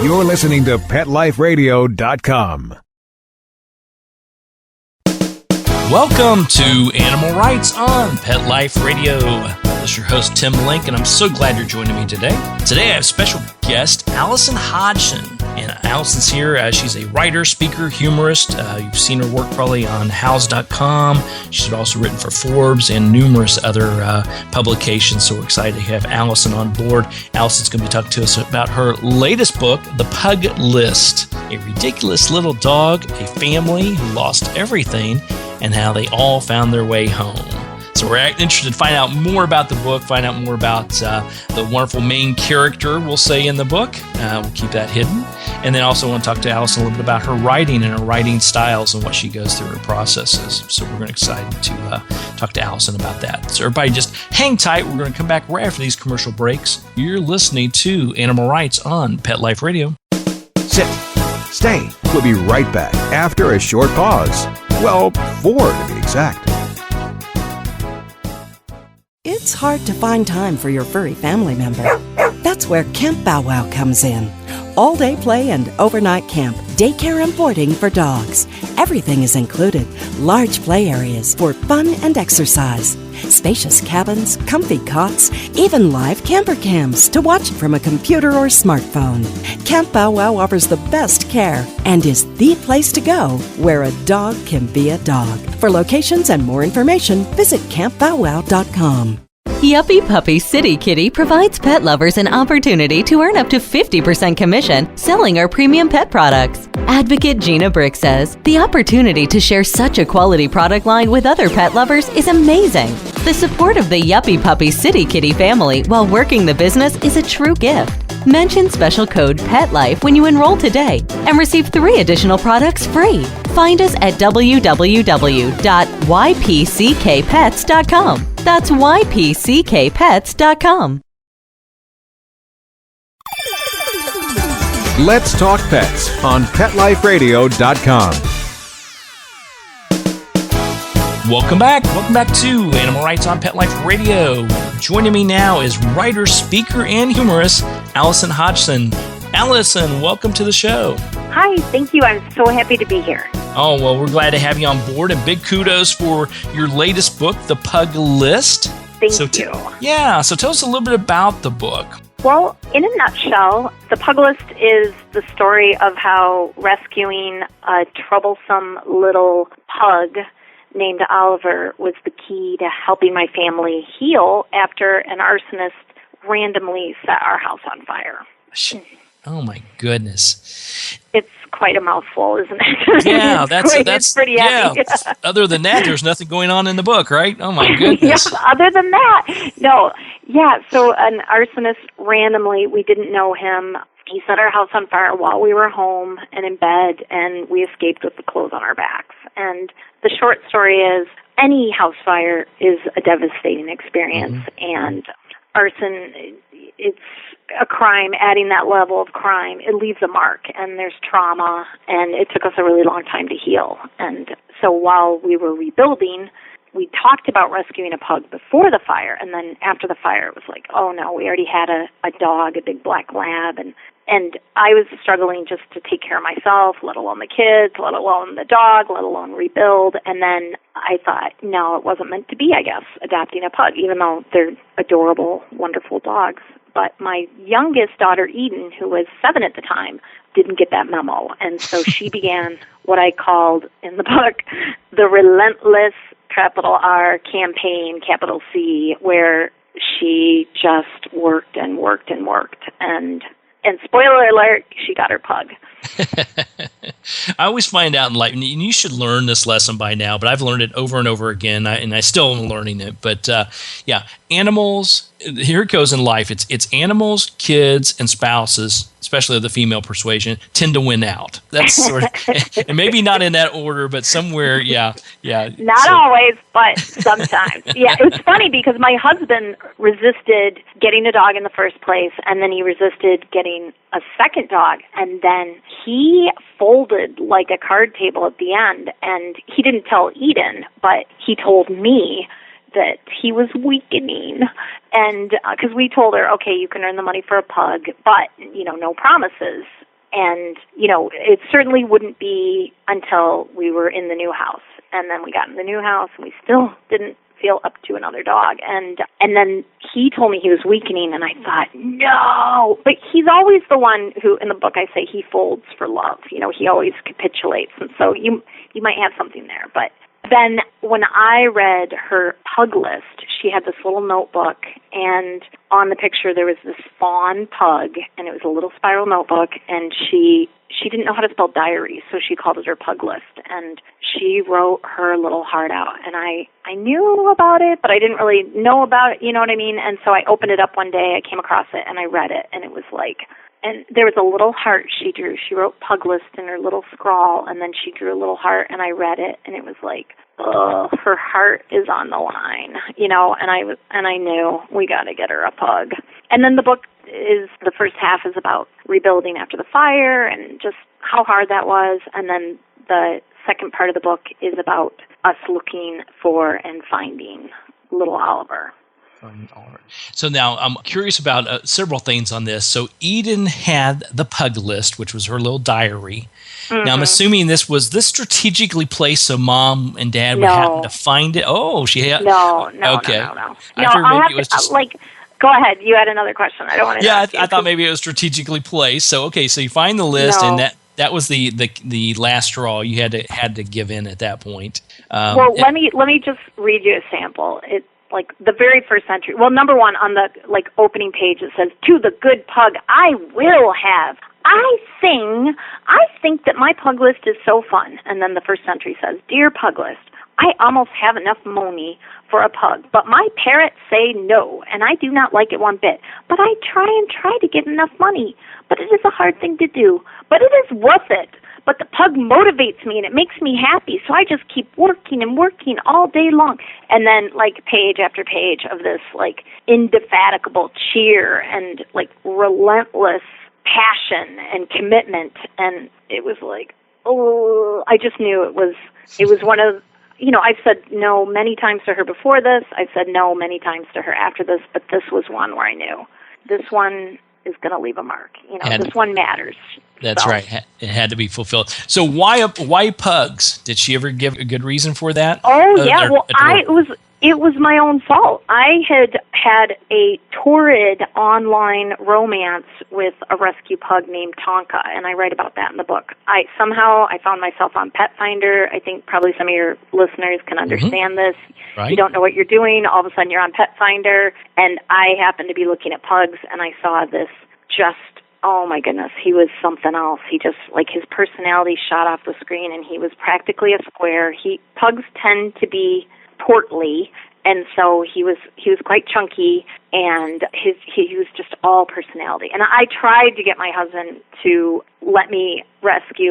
You're listening to PetLifeRadio.com. Welcome to Animal Rights on Pet Life Radio. This is your host, Tim Link, and I'm so glad you're joining me today. Today I have special guest, Allison Hodgson. And Allison's here. She's a writer, speaker, humorist. You've seen her work probably on Houzz.com. She's also written for Forbes and numerous other publications. So we're excited to have Allison on board. Allison's going to be talking to us about her latest book, The Pug List. A ridiculous little dog, a family who lost everything, and how they all found their way home. So we're interested to find out more about the book, find out more about the wonderful main character, we'll say, in the book. We'll keep that hidden. And then also want to talk to Allison a little bit about her writing and her writing styles and what she goes through her processes. So we're excited to talk to Allison about that. So everybody just hang tight. We're going to come back right after these commercial breaks. You're listening to Animal Rights on Pet Life Radio. Sit. Stay. We'll be right back after a short pause. Well, 4 to be exact. It's hard to find time for your furry family member. That's where Camp Bow Wow comes in. All-day play and overnight camp, daycare and boarding for dogs. Everything is included. Large play areas for fun and exercise. Spacious cabins, comfy cots, even live camper cams to watch from a computer or smartphone. Camp Bow Wow offers the best care and is the place to go where a dog can be a dog. For locations and more information, visit campbowwow.com. Yuppie Puppy City Kitty provides pet lovers an opportunity to earn up to 50% commission selling our premium pet products. Advocate Gina Brick says, the opportunity to share such a quality product line with other pet lovers is amazing. The support of the Yuppie Puppy City Kitty family while working the business is a true gift. Mention special code PETLIFE when you enroll today and receive 3 additional products free. Find us at www.ypckpets.com. That's ypckpets.com. Let's talk pets on PetLifeRadio.com. Welcome back. Welcome back to Animal Rights on Pet Life Radio. Joining me now is writer, speaker, and humorist Allison Hodgson. Allison, welcome to the show. Hi, thank you. I'm so happy to be here. Oh, well, we're glad to have you on board, and big kudos for your latest book, The Pug List. Thank you. Yeah, so tell us a little bit about the book. Well, in a nutshell, The Pug List is the story of how rescuing a troublesome little pug named Oliver was the key to helping my family heal after an arsonist randomly set our house on fire. Oh, my goodness. It's quite a mouthful, isn't it? Yeah, that's pretty heavy. Yeah. Other than that, there's nothing going on in the book, right? Oh, my goodness. Yeah, other than that, no. Yeah, so an arsonist randomly, we didn't know him. He set our house on fire while we were home and in bed, and we escaped with the clothes on our backs. And the short story is, any house fire is a devastating experience, and arson, it's a crime. Adding that level of crime, it leaves a mark, and there's trauma, and it took us a really long time to heal. And so while we were rebuilding, we talked about rescuing a pug before the fire, and then after the fire, it was like, oh no, we already had a dog, a big black lab, and I was struggling just to take care of myself, let alone the kids, let alone the dog, let alone rebuild. And then I thought, no, it wasn't meant to be, I guess, adopting a pug, even though they're adorable, wonderful dogs. But my youngest daughter, Eden, who was 7 at the time, didn't get that memo. And so she began what I called in the book the relentless, capital R, campaign, capital C, where she just worked and worked and worked. And spoiler alert, she got her pug. I always find out in life, and you should learn this lesson by now, but I've learned it over and over again, and I still am learning it. But yeah, animals, here it goes in life. It's animals, kids, and spouses, especially of the female persuasion, tend to win out. That's sort of, and maybe not in that order, but somewhere, yeah. Not always, but sometimes. Yeah, it's funny because my husband resisted getting a dog in the first place, and then he resisted getting a second dog, and then he folded like a card table at the end, and he didn't tell Eden, but he told me that he was weakening, and because we told her, okay, you can earn the money for a pug, but, no promises. And, it certainly wouldn't be until we were in the new house. And then we got in the new house, and we still didn't feel up to another dog. And then he told me he was weakening, and I thought, no. But he's always the one who, in the book, I say he folds for love. He always capitulates. And so you might have something there. But then when I read her pug list, she had this little notebook, and on the picture there was this fawn pug, and it was a little spiral notebook, and she didn't know how to spell diary, so she called it her pug list, and she wrote her little heart out, and I knew about it, but I didn't really know about it, you know what I mean? And so I opened it up one day, I came across it, and I read it, and it was like, and there was a little heart she drew. She wrote pug list in her little scrawl, and then she drew a little heart, and I read it, and it was like, oh, her heart is on the line, and I knew we got to get her a pug. And then the first half is about rebuilding after the fire and just how hard that was, and then the second part of the book is about us looking for and finding little Oliver. So now I'm curious about several things on this. So Eden had the pug list, which was her little diary. Mm-hmm. Now I'm assuming this strategically placed so Mom and Dad would happen to find it. Oh, she had no. Okay. No. Go ahead. You had another question. I don't want to. Yeah, I thought maybe it was strategically placed. So so you find the list, and that was the last straw. You had to give in at that point. Let me just read you a sample. It's like the very first entry. Well, number one on the opening page, it says, "To the good pug I will have. I think that my pug list is so fun." And then the first entry says, "Dear pug list, I almost have enough money for a pug, but my parrots say no, and I do not like it one bit. But I try to get enough money. But it is a hard thing to do. But it is worth it. But the pug motivates me, and it makes me happy, so I just keep working and working all day long." And then, page after page of this, indefatigable cheer and, relentless passion and commitment. And it was I just knew it was one of, I've said no many times to her before this. I've said no many times to her after this, but this was one where I knew this one is going to leave a mark. This one matters. That's right. It had to be fulfilled. So why pugs? Did she ever give a good reason for that? Oh, yeah. It was my own fault. I had a torrid online romance with a rescue pug named Tonka, and I write about that in the book. I found myself on Pet Finder. I think probably some of your listeners can understand this. Right. You don't know what you're doing. All of a sudden you're on Pet Finder, and I happened to be looking at pugs, and I saw this oh my goodness, he was something else. He just, his personality shot off the screen, and he was practically a square. Pugs tend to be portly, and so he was quite chunky, and he was just all personality. And I tried to get my husband to let me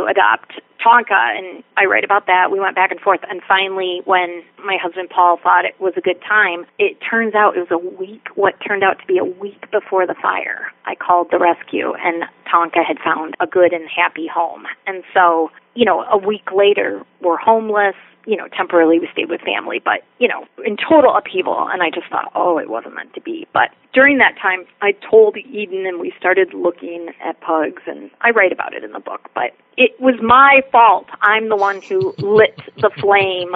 adopt Tonka, and I write about that. We went back and forth, and finally, when my husband Paul thought it was a good time, it turns out it was what turned out to be a week before the fire. I called the rescue, and Tonka had found a good and happy home. And so, a week later, we're homeless. Temporarily we stayed with family, but, in total upheaval. And I just thought, it wasn't meant to be. But during that time, I told Eden, and we started looking at pugs, and I write about it in the book. But it was my fault. I'm the one who lit the flame.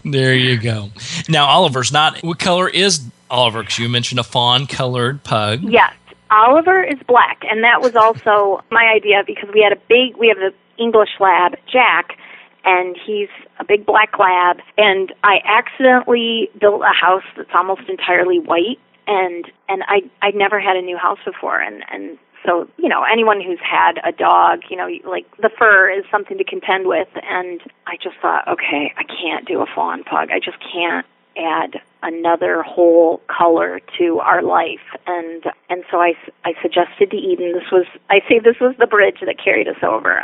There you go. Now, Oliver's not. What color is Oliver? Because you mentioned a fawn-colored pug. Yes. Oliver is black, and that was also my idea because we have the English lab, Jack, and he's a big black lab, and I accidentally built a house that's almost entirely white, and I'd never had a new house before, and so, anyone who's had a dog, the fur is something to contend with, and I just thought, okay, I can't do a fawn pug. I just can't add another whole color to our life, and so I suggested to Eden, this was the bridge that carried us over.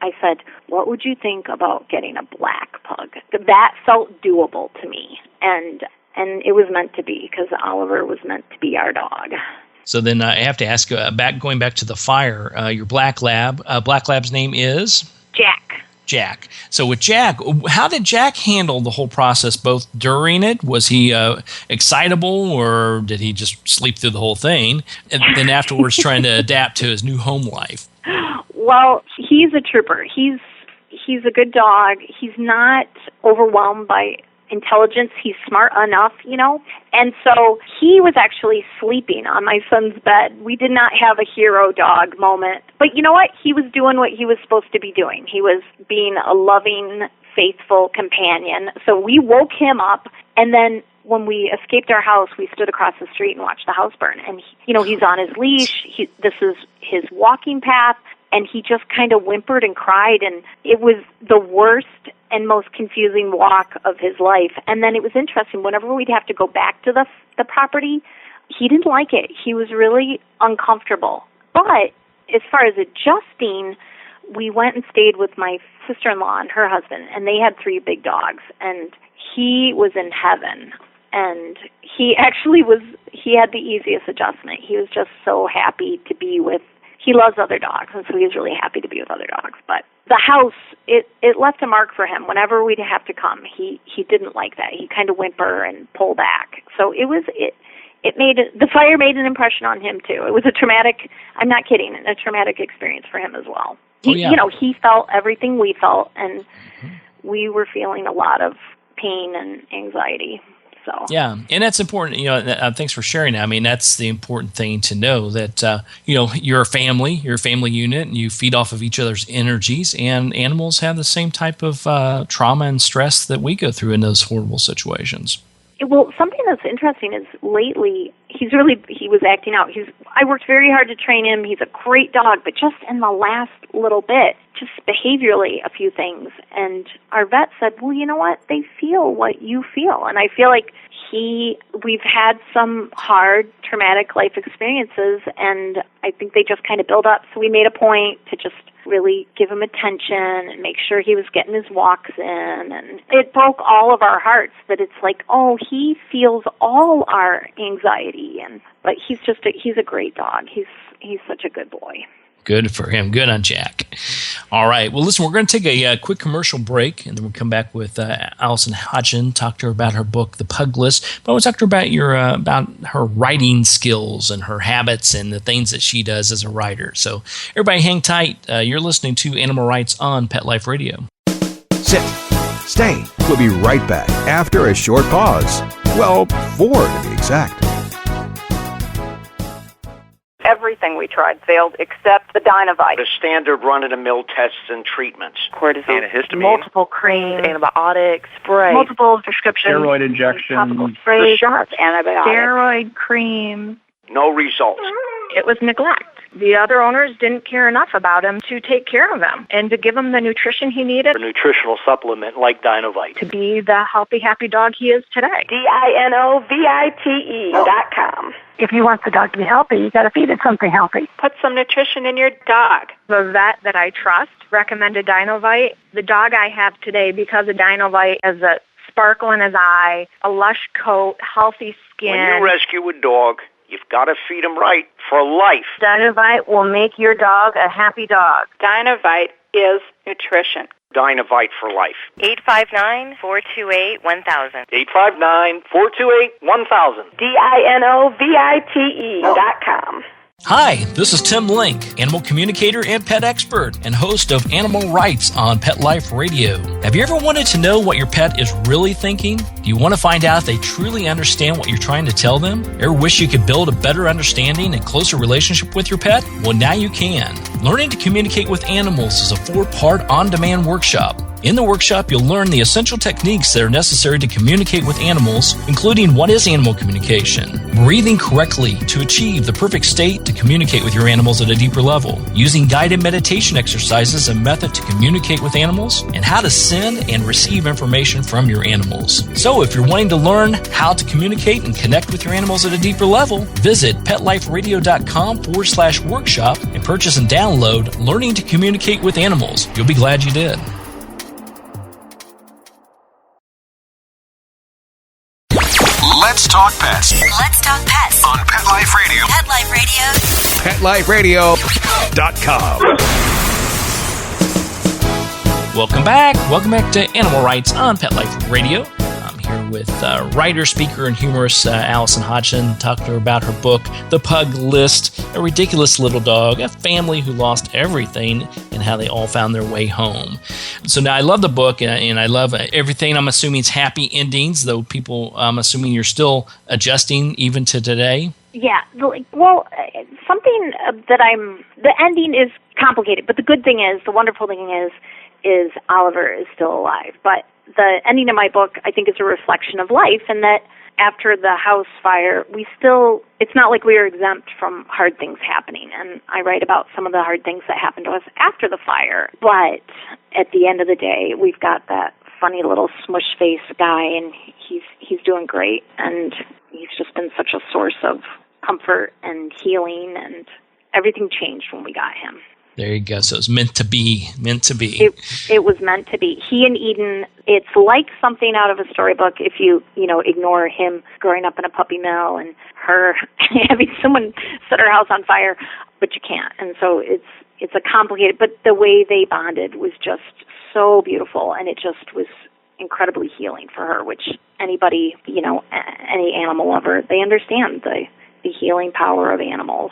I said, what would you think about getting a black pug? That felt doable to me, and it was meant to be because Oliver was meant to be our dog. So then I have to ask, going back to the fire, your black lab's name is? Jack. Jack. So with Jack, how did Jack handle the whole process, both during it? Was he excitable, or did he just sleep through the whole thing? And then afterwards trying to adapt to his new home life? Well, he's a trooper. He's a good dog. He's not overwhelmed by intelligence. He's smart enough, And so he was actually sleeping on my son's bed. We did not have a hero dog moment. But you know what? He was doing what he was supposed to be doing. He was being a loving, faithful companion. So we woke him up, and then when we escaped our house, we stood across the street and watched the house burn. And, he's on his leash. This is his walking path. And he just kind of whimpered and cried, and it was the worst and most confusing walk of his life. And then it was interesting. Whenever we'd have to go back to the property, he didn't like it. He was really uncomfortable. But as far as adjusting, we went and stayed with my sister-in-law and her husband, and they had 3 big dogs, and he was in heaven. And he actually he had the easiest adjustment. He was just so happy to be with. He loves other dogs, and so he was really happy to be with other dogs. But the house, it left a mark for him. Whenever we'd have to come, he didn't like that. He kind of whimper and pull back. So the fire made an impression on him too. It was a traumatic, I'm not kidding, a traumatic experience for him as well. He felt everything we felt, and we were feeling a lot of pain and anxiety. So. Yeah, and that's important. Thanks for sharing that. I mean, that's the important thing to know that, you're a family unit, and you feed off of each other's energies, and animals have the same type of trauma and stress that we go through in those horrible situations. Well, something that's interesting is lately he was acting out. I worked very hard to train him. He's a great dog, but just in the last little bit, just behaviorally, a few things. And our vet said, well, you know what? They feel what you feel. And I feel like we've had some hard, traumatic life experiences, and I think they just kind of build up. So we made a point to just really give him attention and make sure he was getting his walks in. And it broke all of our hearts that it's like, oh, he feels all our anxiety. But he's a great dog. He's such a good boy. Good for him. Good on Jack. All right. Well, listen, we're going to take a quick commercial break, and then we'll come back with Allison Hodgson, talk to her about her book, The Pug List. But I want to talk to her about her writing skills and her habits and the things that she does as a writer. So everybody hang tight. You're listening to Animal Rights on Pet Life Radio. Sit. Stay. We'll be right back after a short pause. Well, 4 to be exact. Everything we tried failed except the Dinovite. The standard run-of-the-mill tests and treatments. Cortisone, antihistamine, multiple creams, antibiotics, spray, multiple prescriptions, steroid injections, sprays, shots, antibiotics, steroid cream. No results. It was neglect. The other owners didn't care enough about him to take care of him and to give him the nutrition he needed. A nutritional supplement like Dinovite. To be the healthy, happy dog he is today. DINOVITE.com. If you want the dog to be healthy, you got to feed it something healthy. Put some nutrition in your dog. The vet that I trust recommended Dinovite. The dog I have today, because of Dinovite, has a sparkle in his eye, a lush coat, healthy skin. When you rescue a dog, you've got to feed him right for life. Dinovite will make your dog a happy dog. Dinovite is nutrition. Dinovite for life. 859-428-1000. 859-428-1000. DINOVITE.com. Hi, this is Tim Link, animal communicator and pet expert and host of Animal Rights on Pet Life Radio. Have you ever wanted to know what your pet is really thinking? Do you want to find out if they truly understand what you're trying to tell them? Ever wish you could build a better understanding and closer relationship with your pet? Well, now you can. Learning to Communicate with Animals is a 4-part on-demand workshop. In the workshop, you'll learn the essential techniques that are necessary to communicate with animals, including what is animal communication, breathing correctly to achieve the perfect state to communicate with your animals at a deeper level, using guided meditation exercises and method to communicate with animals, and how to send and receive information from your animals. So if you're wanting to learn how to communicate and connect with your animals at a deeper level, visit PetLifeRadio.com/workshop and purchase and download Learning to Communicate with Animals. You'll be glad you did. Let's talk pets. Let's talk pets On Pet Life Radio. Pet Life Radio. PetLifeRadio.com. Welcome back. Welcome back to Animal Rights on Pet Life Radio. I'm here with writer, speaker, and humorist Allison Hodgson, talking to her about her book, The Pug List, a ridiculous little dog, a family who lost everything, and how they all found their way home. So now I love the book, and I love everything. I'm assuming it's happy endings, though I'm assuming you're still adjusting even to today. Yeah, well, something the ending is complicated, but the wonderful thing is Oliver is still alive. But the ending of my book, I think, is a reflection of life, and that after the house fire, it's not like we were exempt from hard things happening. And I write about some of the hard things that happened to us after the fire. But at the end of the day, we've got that funny little smush face guy, and he's doing great, and he's just been such a source of comfort and healing, and everything changed when we got him. There you go. So it's meant to be. It was meant to be. He and Eden, it's like something out of a storybook if you ignore him growing up in a puppy mill and her having someone set her house on fire, but you can't. And so it's a complicated, but the way they bonded was just so beautiful, and it just was incredibly healing for her, which anybody, any animal lover, they understand the healing power of animals.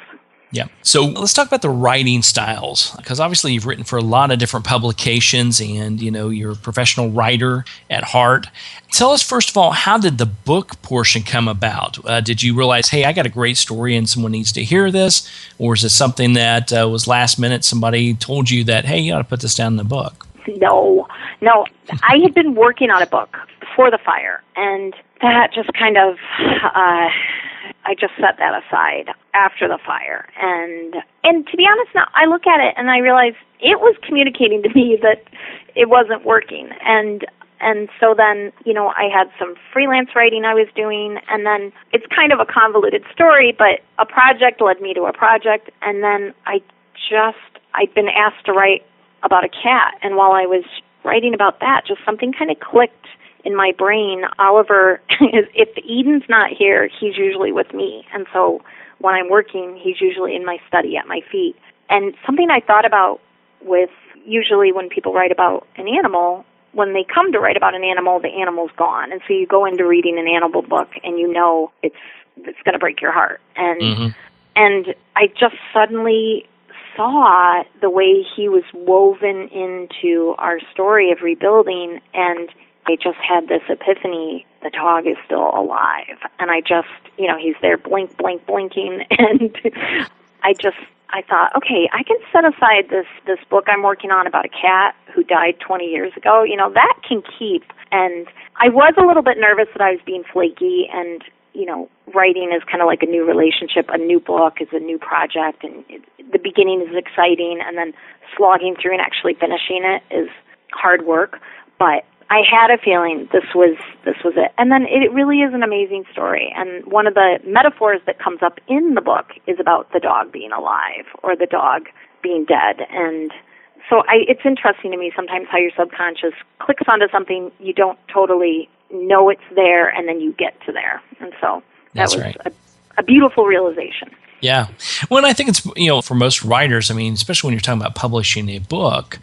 Yeah. So let's talk about the writing styles, because obviously you've written for a lot of different publications, and, you're a professional writer at heart. Tell us, first of all, how did the book portion come about? Did you realize, hey, I got a great story and someone needs to hear this? Or is it something that was last minute, somebody told you that, hey, you ought to put this down in the book? No. I had been working on a book before the fire, and that just kind of... I just set that aside after the fire. And to be honest, now I look at it and I realize it was communicating to me that it wasn't working. And so then, I had some freelance writing I was doing, and then it's kind of a convoluted story, but a project led me to a project, and then I'd been asked to write about a cat, and while I was writing about that, just something kind of clicked in my brain. Oliver, if Eden's not here, he's usually with me. And so when I'm working, he's usually in my study at my feet. And something I thought about with usually when people write about an animal, when they come to write about an animal, the animal's gone. And so you go into reading an animal book and it's going to break your heart. And and I just suddenly saw the way he was woven into our story of rebuilding, and I just had this epiphany, the dog is still alive. And I just, he's there blinking. And I thought, okay, I can set aside this book I'm working on about a cat who died 20 years ago. That can keep. And I was a little bit nervous that I was being flaky, and, writing is kind of like a new relationship. A new book is a new project, and the beginning is exciting, and then slogging through and actually finishing it is hard work. But I had a feeling this was it. And then it really is an amazing story. And one of the metaphors that comes up in the book is about the dog being alive or the dog being dead. And so it's interesting to me sometimes how your subconscious clicks onto something you don't totally know it's there, and then you get to there. And so that was a beautiful realization. Yeah. Well, and I think it's, for most writers, especially when you're talking about publishing a book,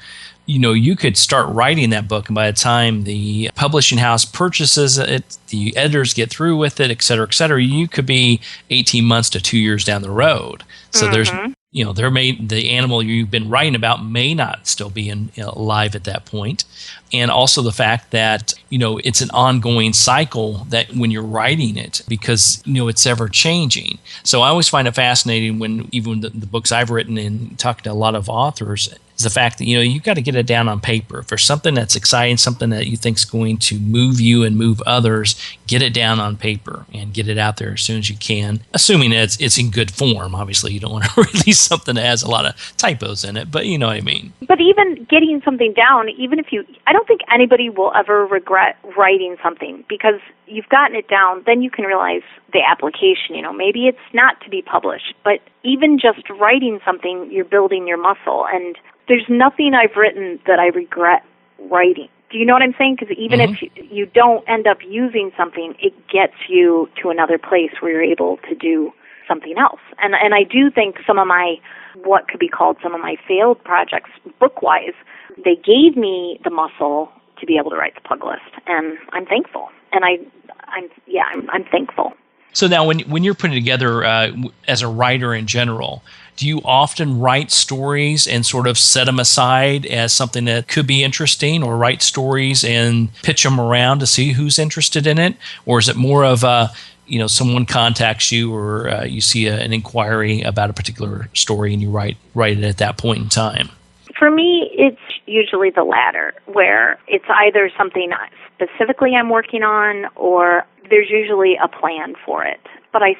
you could start writing that book, and by the time the publishing house purchases it, the editors get through with it, et cetera, you could be 18 months to 2 years down the road. So there's, the animal you've been writing about may not still be alive at that point. And also the fact that, it's an ongoing cycle that when you're writing it, because, it's ever changing. So I always find it fascinating when even the books I've written and talking to a lot of authors is the fact that, you got to get it down on paper. If there's something that's exciting, something that you think is going to move you and move others, get it down on paper and get it out there as soon as you can, assuming it's in good form. Obviously, you don't want to release something that has a lot of typos in it, but you know what I mean. But even getting something down, I don't think anybody will ever regret writing something, because you've gotten it down, then you can realize the application, maybe it's not to be published, but even just writing something, you're building your muscle. And there's nothing I've written that I regret writing. Do you know what I'm saying? Because even if you don't end up using something, it gets you to another place where you're able to do something else. And I do think some of my, what could be called some of my failed projects, book-wise, they gave me the muscle to be able to write the Pug List, and I'm thankful. And I'm thankful. So now when you're putting together as a writer in general, do you often write stories and sort of set them aside as something that could be interesting, or write stories and pitch them around to see who's interested in it? Or is it more of someone contacts you, or you see an inquiry about a particular story and you write it at that point in time? For me, it's usually the latter, where it's either something specifically I'm working on, or there's usually a plan for it. But I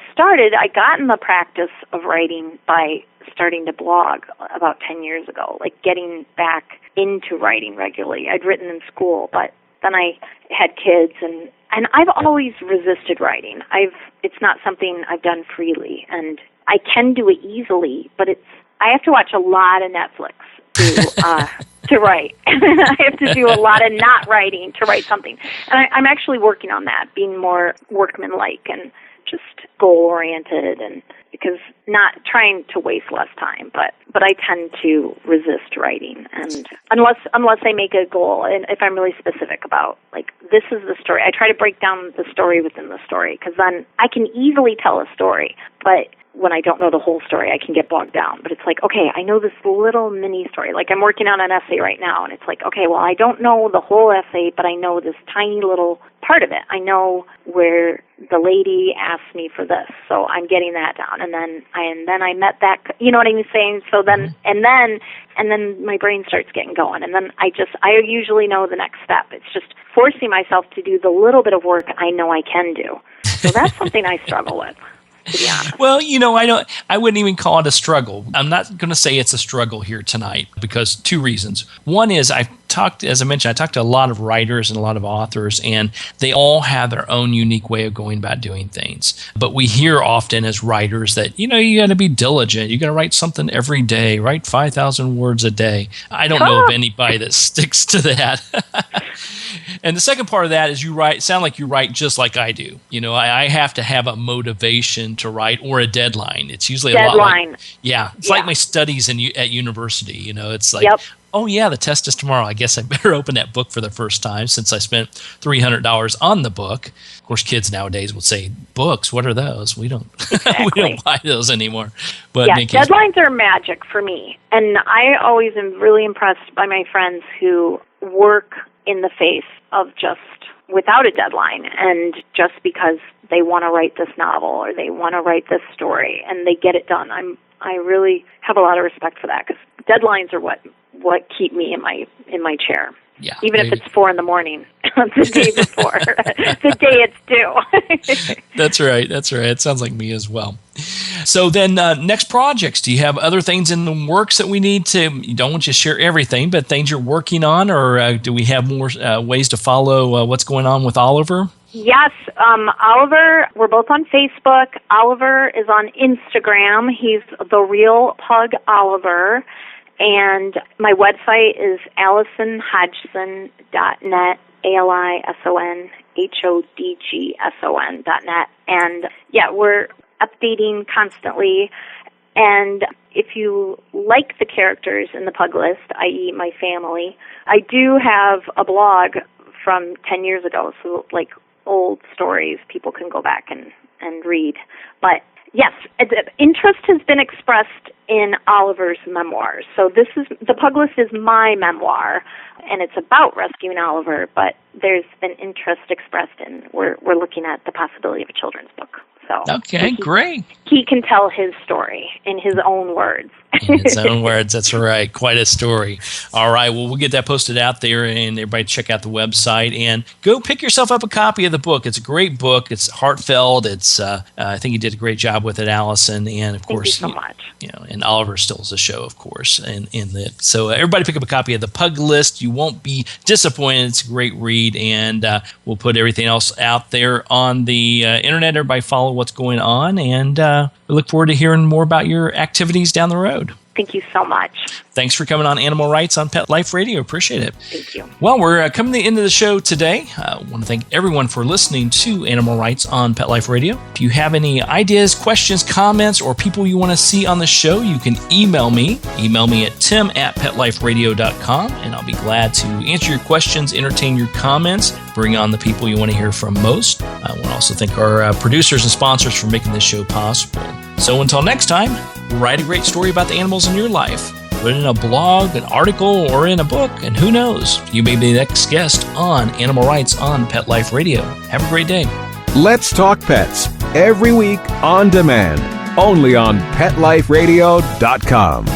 got in the practice of writing by starting to blog about 10 years ago, like getting back into writing regularly. I'd written in school, but then I had kids, and I've always resisted writing. It's not something I've done freely, and I can do it easily, but I have to watch a lot of Netflix to write. I have to do a lot of not writing to write something. And I'm actually working on that, being more workmanlike and just goal-oriented, and because not trying to waste less time, but I tend to resist writing, and unless I make a goal, and if I'm really specific about, like, this is the story, I try to break down the story within the story, because then I can easily tell a story, but when I don't know the whole story, I can get bogged down. But it's like, okay, I know this little mini story. Like, I'm working on an essay right now, and it's like, okay, well, I don't know the whole essay, but I know this tiny little part of it. I know where the lady asked me for this, so I'm getting that down. And then I met that, you know what I'm saying? So then, and then my brain starts getting going, and then I usually know the next step. It's just forcing myself to do the little bit of work I know I can do. So that's something I struggle with, to be honest. Well, I wouldn't even call it a struggle. I'm not going to say it's a struggle here tonight, because two reasons. One is as I mentioned, I talked to a lot of writers and a lot of authors, and they all have their own unique way of going about doing things. But we hear often as writers that, you got to be diligent. You got to write something every day, write 5,000 words a day. I don't know of anybody that sticks to that. And the second part of that is sound like you write just like I do. I have to have a motivation to write, or a deadline. It's usually a lot like, it's like my studies at university. It's like, oh yeah, the test is tomorrow. I guess I better open that book for the first time, since I spent $300 on the book. Of course, kids nowadays will say, books, what are those? We don't we don't buy those anymore. But deadlines are magic for me. And I always am really impressed by my friends who work in the face of just without a deadline, and just because they want to write this novel or they want to write this story and they get it done. I really have a lot of respect for that, because deadlines are what keep me in my chair. Yeah, even if it's 4 a.m, the day before, the day it's due. That's right. It sounds like me as well. So then next projects, do you have other things in the works that we need to, you don't want you to share everything, but things you're working on, or do we have more ways to follow what's going on with Oliver? Yes, Oliver, we're both on Facebook. Oliver is on Instagram. He's The Real Pug Oliver. And my website is AlisonHodgson.net, AlisonHodgson.net. And we're updating constantly. And if you like the characters in the Pug List, i.e. my family, I do have a blog from 10 years ago, so like old stories people can go back and read. But yes, interest has been expressed in Oliver's memoirs. So the Pug List is my memoir, and it's about rescuing Oliver, but there's been interest expressed in, we're looking at the possibility of a children's book. So okay, great. He can tell his story in his own words. In his own words, that's right. Quite a story. All right, well, we'll get that posted out there, and everybody check out the website and go pick yourself up a copy of the book. It's a great book. It's heartfelt. It's I think you did a great job with it, Allison, and of course, thank you so much. And Oliver steals the show, of course, so everybody pick up a copy of the Pug List. You won't be disappointed. It's a great read, and we'll put everything else out there on the internet. Everybody follow what's going on, and we look forward to hearing more about your activities down the road. Thank you so much. Thanks for coming on Animal Rights on Pet Life Radio. Appreciate it. Thank you. Well, we're coming to the end of the show today. I want to thank everyone for listening to Animal Rights on Pet Life Radio. If you have any ideas, questions, comments, or people you want to see on the show, you can email me. Email me at tim@petliferadio.com, and I'll be glad to answer your questions, entertain your comments, bring on the people you want to hear from most. I want to also thank our producers and sponsors for making this show possible. So until next time, write a great story about the animals in your life. Put it in a blog, an article, or in a book, and who knows, you may be the next guest on Animal Rights on Pet Life Radio. Have a great day. Let's Talk Pets, every week on demand, only on PetLifeRadio.com.